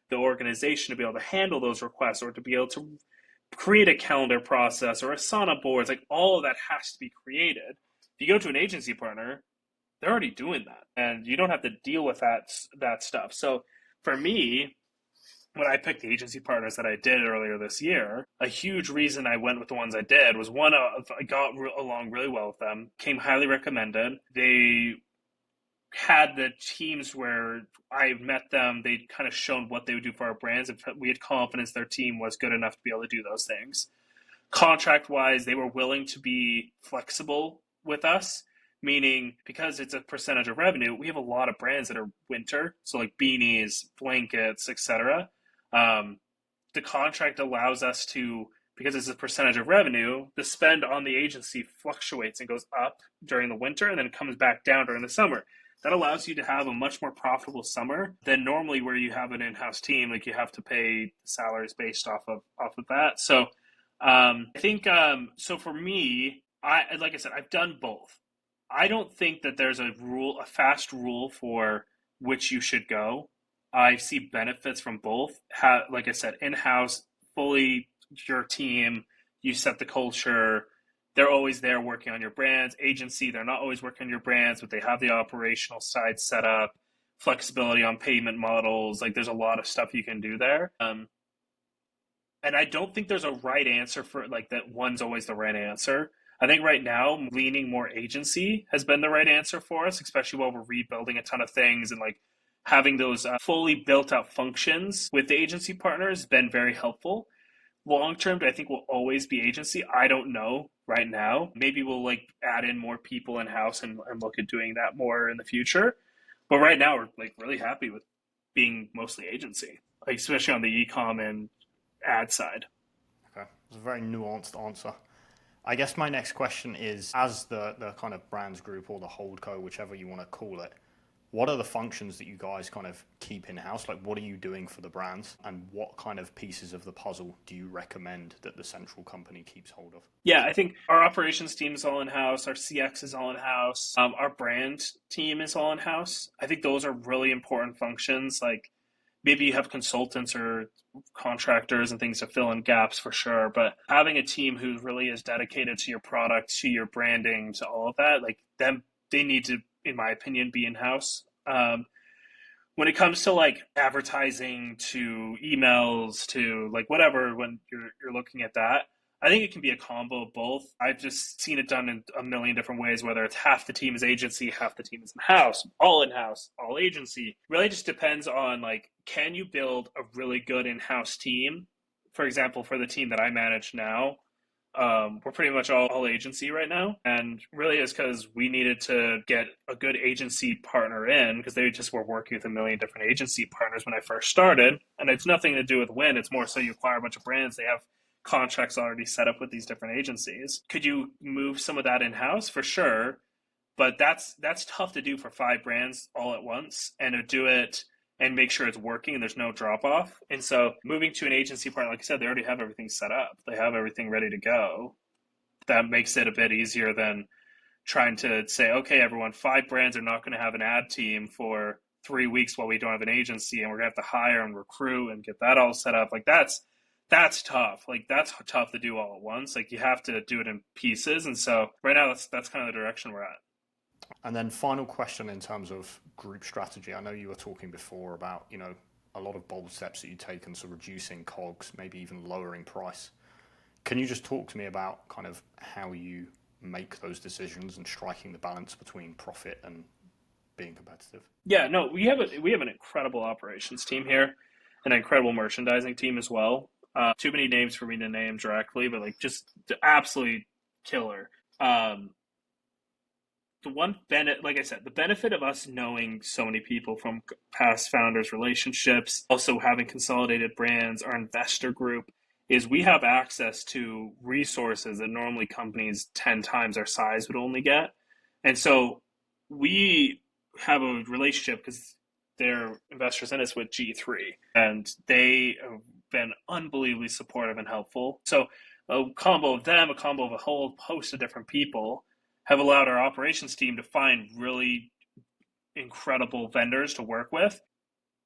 the organization to be able to handle those requests, or to be able to create a calendar process or Asana boards. Like, all of that has to be created. If you go to an agency partner, they're already doing that, and you don't have to deal with that stuff. So for me, when I picked the agency partners that I did earlier this year, a huge reason I went with the ones I did was, one, I got along really well with them, came highly recommended. They had the teams where I met them, they'd kind of shown what they would do for our brands, and we had confidence their team was good enough to be able to do those things. Contract-wise, they were willing to be flexible with us, meaning because it's a percentage of revenue, we have a lot of brands that are winter, so like beanies, blankets, etc. the contract allows us to, because it's a percentage of revenue, the spend on the agency fluctuates and goes up during the winter and then comes back down during the summer. That allows you to have a much more profitable summer than normally where you have an in-house team. Like you have to pay salaries based off of that. So I think so for me, like I said, I've done both. I don't think that there's a fast rule for which you should go. I see benefits from both. Like I said, in-house, fully your team, you set the culture. They're always there working on your brands. Agency, they're not always working on your brands, but they have the operational side set up, flexibility on payment models. Like there's a lot of stuff you can do there. And I don't think there's a right answer for like that one's always the right answer. I think right now leaning more agency has been the right answer for us, especially while we're rebuilding a ton of things and like having those fully built out functions with the agency partners has been very helpful. Long term, do I think we'll always be agency? I don't know right now. Maybe we'll like add in more people in house and look at doing that more in the future. But right now we're like really happy with being mostly agency, like especially on the e-com and ad side. Okay, it's a very nuanced answer. I guess my next question is, as the kind of brands group or the holdco, whichever you want to call it, what are the functions that you guys kind of keep in-house? Like, what are you doing for the brands? And what kind of pieces of the puzzle do you recommend that the central company keeps hold of? Yeah, I think our operations team is all in-house. Our CX is all in-house. Our brand team is all in-house. I think those are really important functions. Like, maybe you have consultants or contractors and things to fill in gaps for sure. But having a team who really is dedicated to your product, to your branding, to all of that, like them, they need to, in my opinion, be in-house. When it comes to like advertising, to emails, to like whatever, when you're looking at that, I think it can be a combo of both. I've just seen it done in a million different ways, whether it's half the team is agency, half the team is in-house, all agency. Really just depends on like, can you build a really good in-house team? For example, for the team that I manage now, we're pretty much all agency right now. And really is because we needed to get a good agency partner in because they just were working with a million different agency partners when I first started. And it's nothing to do with when, it's more so you acquire a bunch of brands, they have contracts already set up with these different agencies. Could you move some of that in-house? For sure. But that's tough to do for 5 brands all at once and to do it and make sure it's working and there's no drop off. And so moving to an agency partner, like I said, they already have everything set up. They have everything ready to go. That makes it a bit easier than trying to say, okay, everyone, 5 brands are not going to have an ad team for 3 weeks while we don't have an agency and we're going to have to hire and recruit and get that all set up. Like that's tough. Like that's tough to do all at once. Like you have to do it in pieces. And so right now that's kind of the direction we're at. And then final question in terms of group strategy. I know you were talking before about, a lot of bold steps that you've taken, so reducing COGS, maybe even lowering price. Can you just talk to me about kind of how you make those decisions and striking the balance between profit and being competitive? Yeah, no, we have an incredible operations team here, an incredible merchandising team as well. Too many names for me to name directly, but like just absolutely killer. The one benefit, like I said, the benefit of us knowing so many people from past founders' relationships, also having consolidated brands, our investor group, is we have access to resources that normally companies 10 times our size would only get. And so we have a relationship because they're investors in us with G3, and they have been unbelievably supportive and helpful. So a combo of them, a combo of a whole host of different people have allowed our operations team to find really incredible vendors to work with.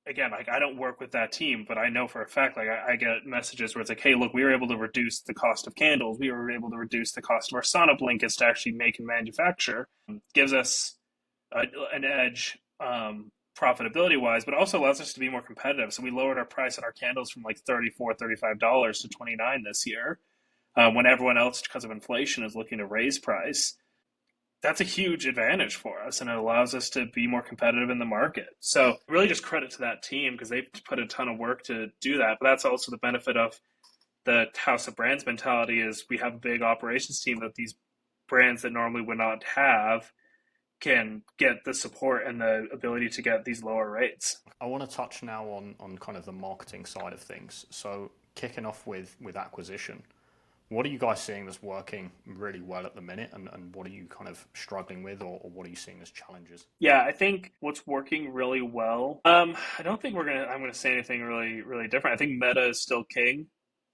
Again, like I don't work with that team, but I know for a fact, like I get messages where it's like, hey, look, we were able to reduce the cost of candles. We were able to reduce the cost of our sauna blankets to actually make and manufacture. Gives us an edge profitability wise, but also allows us to be more competitive. So we lowered our price on our candles from like $34, $35 to $29 this year when everyone else, because of inflation, is looking to raise price. That's a huge advantage for us, and it allows us to be more competitive in the market. So really just credit to that team because they've put a ton of work to do that. But that's also the benefit of the House of Brands mentality is we have a big operations team that these brands that normally would not have can get the support and the ability to get these lower rates. I want to touch now on kind of the marketing side of things. So kicking off with acquisition, what are you guys seeing that's working really well at the minute, and what are you kind of struggling with, or what are you seeing as challenges? Yeah, I think what's working really well. I don't think I'm gonna say anything really really different. I think Meta is still king.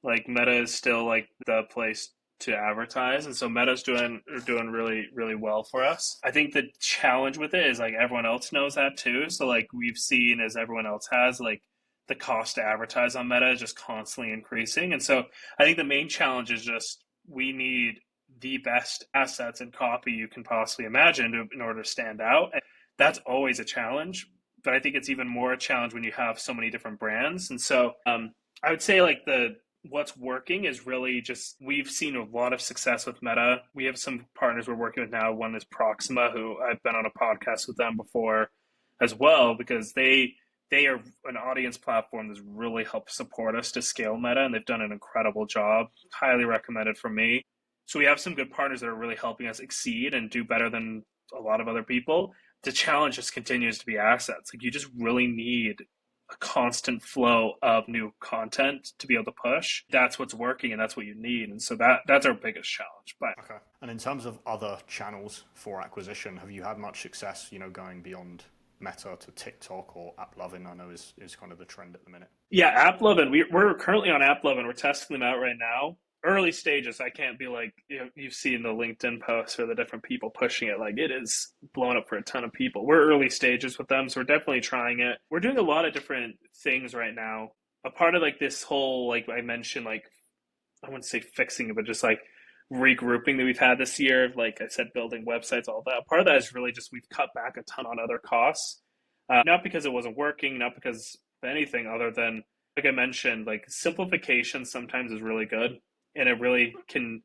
Like Meta is still like the place to advertise, and so Meta's doing really really well for us. I think the challenge with it is like everyone else knows that too. So like we've seen, as everyone else has, like the cost to advertise on Meta is just constantly increasing, and so I think the main challenge is just we need the best assets and copy you can possibly imagine in order to stand out. And that's always a challenge, but I think it's even more a challenge when you have so many different brands. And so I would say like what's working is really just we've seen a lot of success with Meta. We have some partners we're working with now. One is Proxima, who I've been on a podcast with them before as well, because they are an audience platform that's really helped support us to scale Meta, and they've done an incredible job. Highly recommended from me. So we have some good partners that are really helping us exceed and do better than a lot of other people. The challenge just continues to be assets. Like you just really need a constant flow of new content to be able to push. That's what's working, and that's what you need. And so that's our biggest challenge. But okay. And in terms of other channels for acquisition, have you had much success, going beyond Meta to TikTok or AppLovin? I know is kind of the trend at the minute. Yeah, AppLovin. We're currently on AppLovin. We're testing them out right now. Early stages. I can't be like, you've seen the LinkedIn posts or the different people pushing it. Like it is blown up for a ton of people. We're early stages with them, so we're definitely trying it. We're doing a lot of different things right now. A part of like this whole, like I mentioned, like I wouldn't say fixing it, but just like regrouping that we've had this year. Like I said, building websites, all that. Part of that is really just we've cut back a ton on other costs. Not because it wasn't working, not because of anything other than, like I mentioned, like simplification sometimes is really good. And it really can,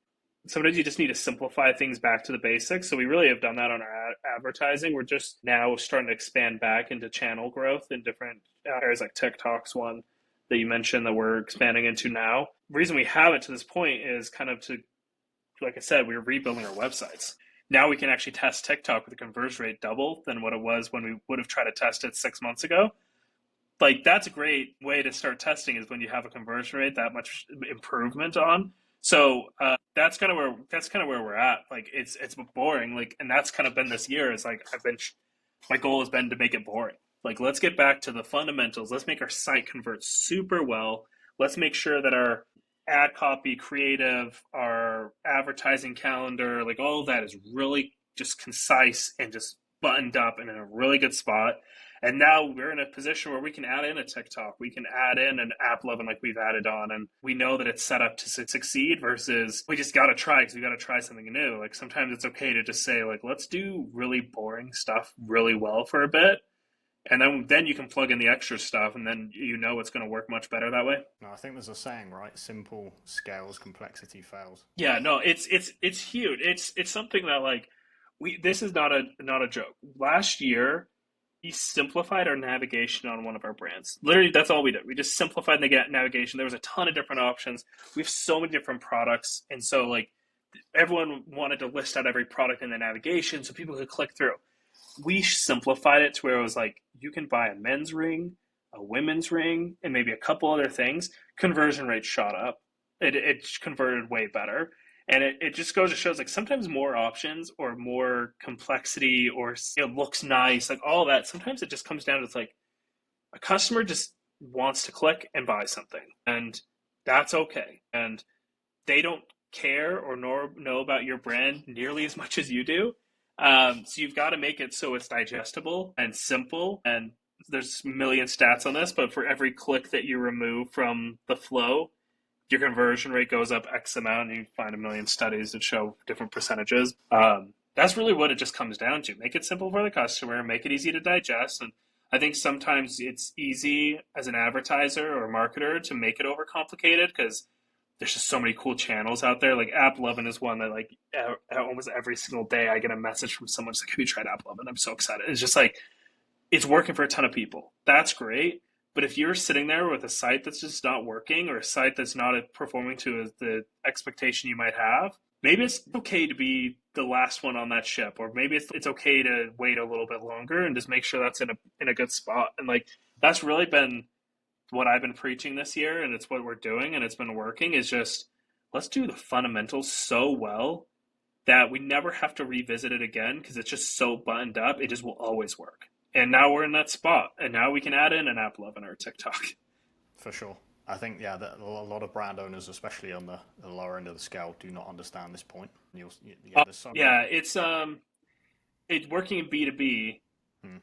sometimes you just need to simplify things back to the basics. So we really have done that on our advertising. We're just now starting to expand back into channel growth in different areas, like TikTok's one that you mentioned that we're expanding into now. The reason we have it to this point is kind of to, like I said, we were rebuilding our websites. Now we can actually test TikTok with a conversion rate double than what it was when we would have tried to test it 6 months ago. Like that's a great way to start testing, is when you have a conversion rate that much improvement on. So that's kind of where we're at. Like it's boring. Like, and that's kind of been this year. It's like my goal has been to make it boring. Like let's get back to the fundamentals. Let's make our site convert super well. Let's make sure that our ad copy, creative, our advertising calendar, like all of that is really just concise and just buttoned up and in a really good spot. And now we're in a position where we can add in a TikTok. We can add in an AppLovin like we've added on. And we know that it's set up to succeed versus we just got to try because we got to try something new. Like sometimes it's okay to just say, like, let's do really boring stuff really well for a bit. And then you can plug in the extra stuff, and then it's going to work much better that way. No, I think there's a saying, right? Simple scales, complexity fails. Yeah, no, it's huge. It's something that like this is not a joke. Last year, we simplified our navigation on one of our brands. Literally, that's all we did. We just simplified the navigation. There was a ton of different options. We have so many different products, and so like everyone wanted to list out every product in the navigation so people could click through. We simplified it to where it was like you can buy a men's ring, a women's ring, and maybe a couple other things. Conversion rate shot up. It converted way better. And it just goes to shows like sometimes more options or more complexity or it looks nice, like all that. Sometimes it just comes down to it's like a customer just wants to click and buy something, and that's okay. And they don't care or know about your brand nearly as much as you do. So you've got to make it so it's digestible and simple. And there's a million stats on this, but for every click that you remove from the flow, your conversion rate goes up X amount, and you find a million studies that show different percentages. That's really what it just comes down to. Make it simple for the customer, make it easy to digest. And I think sometimes it's easy as an advertiser or marketer to make it overcomplicated because there's just so many cool channels out there. Like AppLovin is one that like almost every single day I get a message from someone just like, have you tried AppLovin? I'm so excited. It's just like, it's working for a ton of people. That's great. But if you're sitting there with a site that's just not working or a site that's not performing to the expectation you might have, maybe it's okay to be the last one on that ship, or maybe it's okay to wait a little bit longer and just make sure that's in a good spot. And like that's really been what I've been preaching this year, and it's what we're doing, and it's been working, is just let's do the fundamentals so well that we never have to revisit it again because it's just so buttoned up. It just will always work. And now we're in that spot, and now we can add in an App Lovin or TikTok. For sure. I think, yeah, that a lot of brand owners, especially on the lower end of the scale, do not understand this point. There's so yeah, it's working in B2B.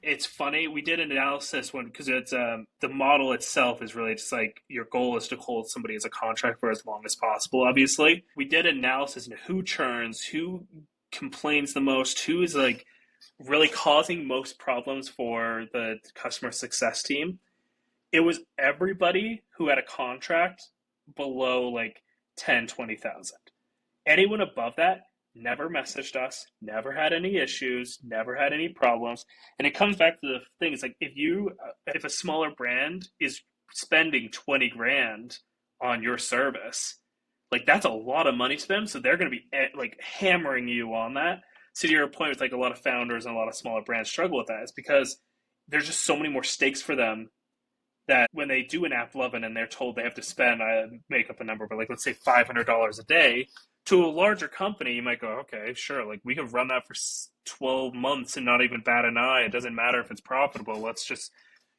It's funny. We did an analysis because it's the model itself is really just like your goal is to hold somebody as a contract for as long as possible. Obviously, we did an analysis into who churns, who complains the most, who is like really causing most problems for the customer success team. It was everybody who had a contract below like 10, 20,000. Anyone above that never messaged us, never had any issues, never had any problems. And it comes back to the thing. It's like if a smaller brand is spending 20 grand on your service, like that's a lot of money to them. So they're going to be like hammering you on that. So to your point, with like a lot of founders and a lot of smaller brands struggle with that, is because there's just so many more stakes for them that when they do an App Lovin and they're told they have to spend, I make up a number, but like let's say $500 a day, to a larger company, you might go, okay, sure, like we can run that for 12 months and not even bat an eye. It doesn't matter if it's profitable. Let's just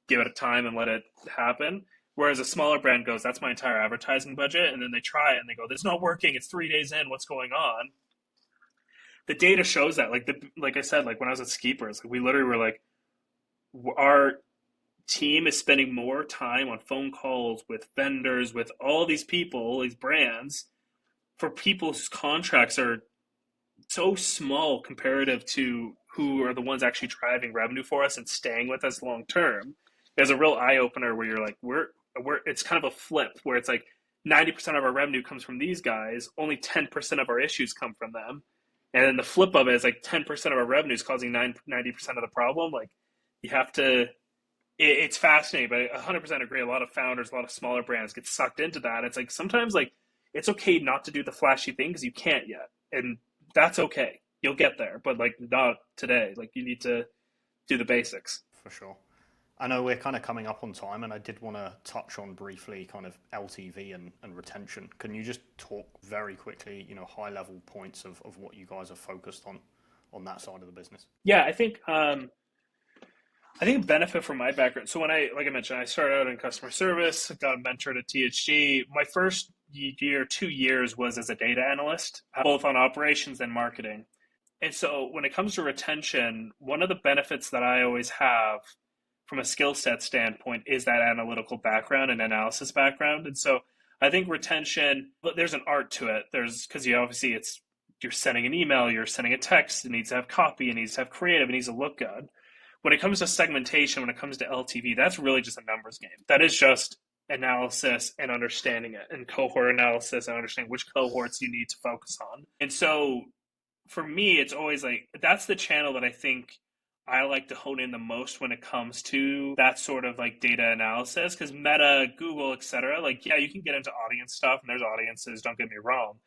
give it a time and let it happen. Whereas a smaller brand goes, that's my entire advertising budget. And then they try it and they go, this is not working. It's 3 days in. What's going on? The data shows that. Like I said, like when I was at Skeepers, like we literally were like, our team is spending more time on phone calls with vendors, with all these people, these brands, for people whose contracts are so small comparative to who are the ones actually driving revenue for us and staying with us long term. There's a real eye opener where you're like, it's kind of a flip where it's like 90% of our revenue comes from these guys, only 10% of our issues come from them. And then the flip of it is like 10% of our revenue is causing 90% of the problem. Like you have to, it's fascinating, but I 100% agree. A lot of founders, a lot of smaller brands get sucked into that. It's like sometimes like it's okay not to do the flashy thing because you can't yet. And that's okay. You'll get there, but like not today. Like you need to do the basics. For sure. I know we're kind of coming up on time, and I did want to touch on briefly kind of LTV and retention. Can you just talk very quickly, high level points of what you guys are focused on that side of the business? Yeah, I think a benefit from my background. So when like I mentioned, I started out in customer service, got mentored at THG. My first 2 years was as a data analyst, both on operations and marketing. And so when it comes to retention, one of the benefits that I always have from a skill set standpoint is that analytical background and analysis background. And so I think retention, but there's an art to it. Because you're sending an email, you're sending a text, it needs to have copy, it needs to have creative, it needs to look good. When it comes to segmentation, when it comes to LTV, that's really just a numbers game. That is just analysis and understanding it, and cohort analysis and understanding which cohorts you need to focus on. And so for me, it's always like, that's the channel that I think I like to hone in the most when it comes to that sort of like data analysis, because Meta, Google, etc. Like, yeah, you can get into audience stuff and there's audiences, don't get me wrong,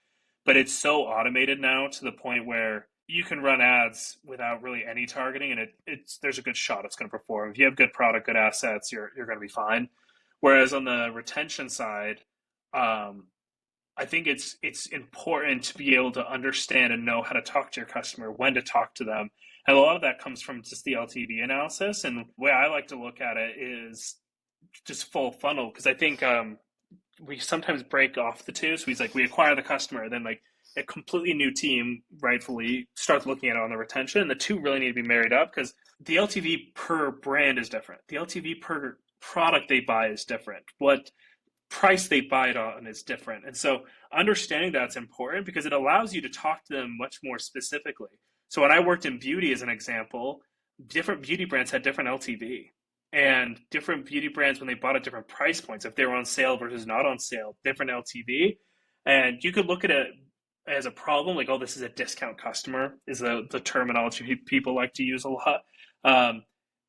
but it's so automated now to the point where you can run ads without really any targeting, and there's a good shot it's going to perform. If you have good product, good assets, you're going to be fine. Whereas on the retention side, I think it's important to be able to understand and know how to talk to your customer, when to talk to them. And a lot of that comes from just the LTV analysis. And the way I like to look at it is just full funnel, because I think we sometimes break off the two. So we acquire the customer, then like a completely new team rightfully starts looking at it on the retention. And the two really need to be married up, because the LTV per brand is different. The LTV per product they buy is different. What price they buy it on is different. And so understanding that's important, because it allows you to talk to them much more specifically. So when I worked in beauty, as an example, different beauty brands had different LTV, and different beauty brands, when they bought at different price points, if they were on sale versus not on sale, different LTV. And you could look at it as a problem, like, oh, this is a discount customer, is the terminology people like to use a lot.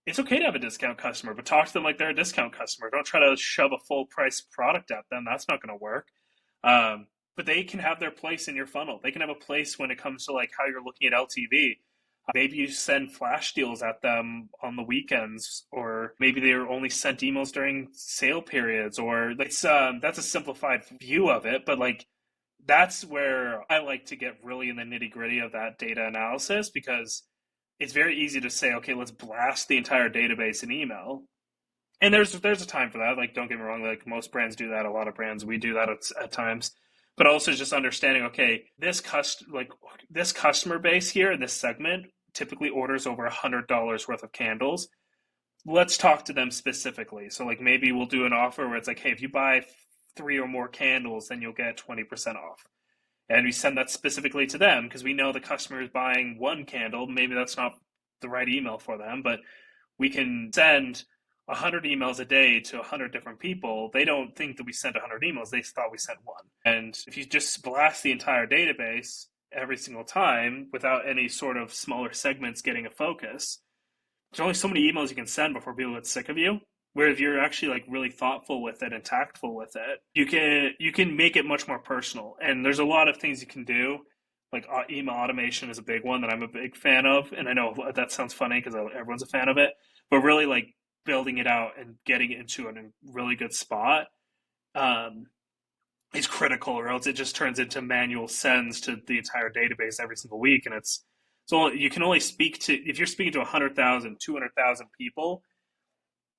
It's okay to have a discount customer, but talk to them like they're a discount customer. Don't try to shove a full price product at them. That's not going to work. But they can have their place in your funnel. They can have a place when it comes to like how you're looking at LTV. Maybe you send flash deals at them on the weekends, or maybe they're only sent emails during sale periods, or that's a simplified view of it, but like that's where I like to get really in the nitty gritty of that data analysis, because it's very easy to say, okay, let's blast the entire database in email. And there's a time for that. Like, don't get me wrong, like most brands do that. A lot of brands, we do that at times. But also just understanding, okay, this customer base here in this segment typically orders over $100 worth of candles. Let's talk to them specifically. So like maybe we'll do an offer where it's like, hey, if you buy 3 or more candles, then you'll get 20% off. And we send that specifically to them because we know the customer is buying one candle. Maybe that's not the right email for them, but we can send 100 emails a day to 100 different people. They don't think that we sent 100 emails. They thought we sent one. And if you just blast the entire database every single time without any sort of smaller segments getting a focus, there's only so many emails you can send before people get sick of you. Where if you're actually like really thoughtful with it and tactful with it, you can make it much more personal. And there's a lot of things you can do. Like email automation is a big one that I'm a big fan of. And I know that sounds funny because everyone's a fan of it, but really like building it out and getting it into a really good spot is critical, or else it just turns into manual sends to the entire database every single week. And so you can only if you're speaking to 100,000, 200,000 people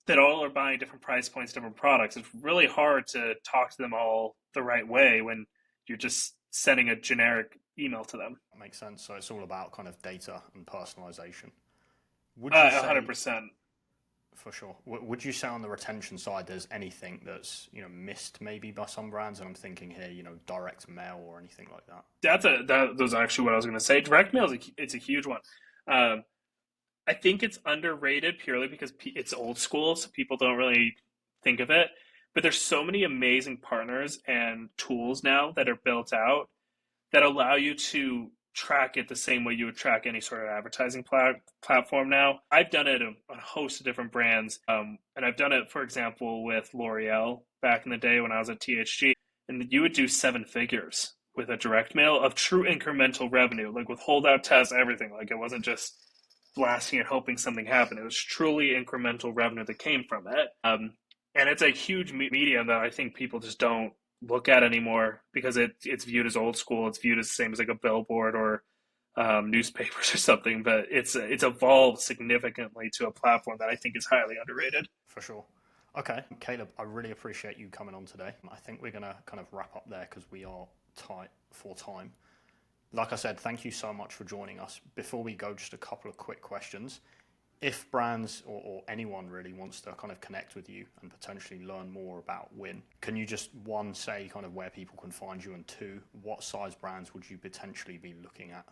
that all are buying different price points, different products, it's really hard to talk to them all the right way when you're just sending a generic email to them. That makes sense. So it's all about kind of data and personalization. Would you say, 100%. For sure. Would you say on the retention side, there's anything that's missed maybe by some brands? And I'm thinking here, direct mail or anything like that. That was actually what I was going to say. Direct mail it's a huge one. I think it's underrated purely because it's old school, so people don't really think of it. But there's so many amazing partners and tools now that are built out that allow you to track it the same way you would track any sort of advertising platform now. I've done it a host of different brands, and I've done it, for example, with L'Oreal back in the day when I was at THG, and you would do 7 figures with a direct mail of true incremental revenue, like with holdout tests, everything. Like it wasn't just blasting and hoping something happened. It was truly incremental revenue that came from it. And it's a huge medium that I think people just don't look at anymore because it's viewed as old school. It's viewed as the same as like a billboard or newspapers or something, but it's evolved significantly to a platform that I think is highly underrated. For sure. Okay, Caleb, I really appreciate you coming on today. I think we're going to kind of wrap up there because we are tight for time. Like I said, thank you so much for joining us. Before we go, just a couple of quick questions. If brands or anyone really wants to kind of connect with you and potentially learn more about Win, can you just, one, say kind of where people can find you, and two, what size brands would you potentially be looking at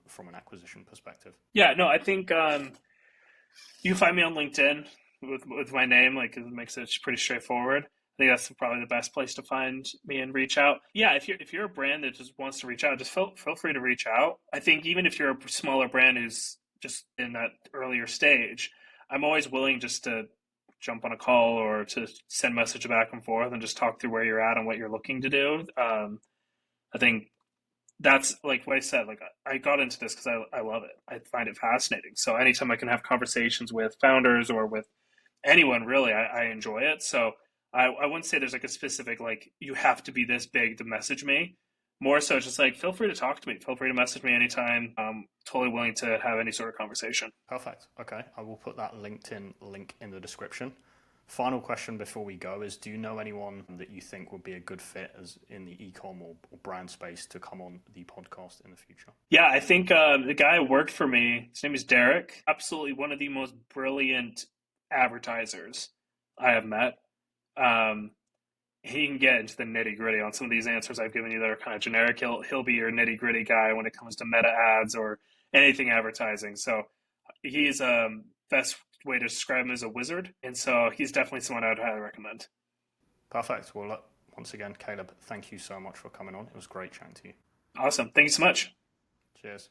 from an acquisition perspective? Yeah, no, I think you can find me on LinkedIn with my name. Like, it makes it pretty straightforward. I think that's probably the best place to find me and reach out. Yeah, if you're a brand that just wants to reach out, just feel free to reach out. I think even if you're a smaller brand who's just in that earlier stage, I'm always willing just to jump on a call or to send message back and forth and just talk through where you're at and what you're looking to do. I think that's like what I said, like I got into this because I love it. I find it fascinating. So anytime I can have conversations with founders or with anyone really, I enjoy it. So I wouldn't say there's like a specific, like, you have to be this big to message me. More so just like, feel free to talk to me. Feel free to message me anytime. I'm totally willing to have any sort of conversation. Perfect. Okay. I will put that LinkedIn link in the description. Final question before we go is, do you know anyone that you think would be a good fit as in the e-com or brand space to come on the podcast in the future? Yeah, I think the guy who worked for me, his name is Derek. Absolutely one of the most brilliant advertisers I have met. He can get into the nitty gritty on some of these answers I've given you that are kind of generic. He'll be your nitty gritty guy when it comes to meta ads or anything advertising. So he's best way to describe him as a wizard. And so he's definitely someone I would highly recommend. Perfect. Well, once again, Caleb, thank you so much for coming on. It was great chatting to you. Awesome. Thank you so much. Cheers.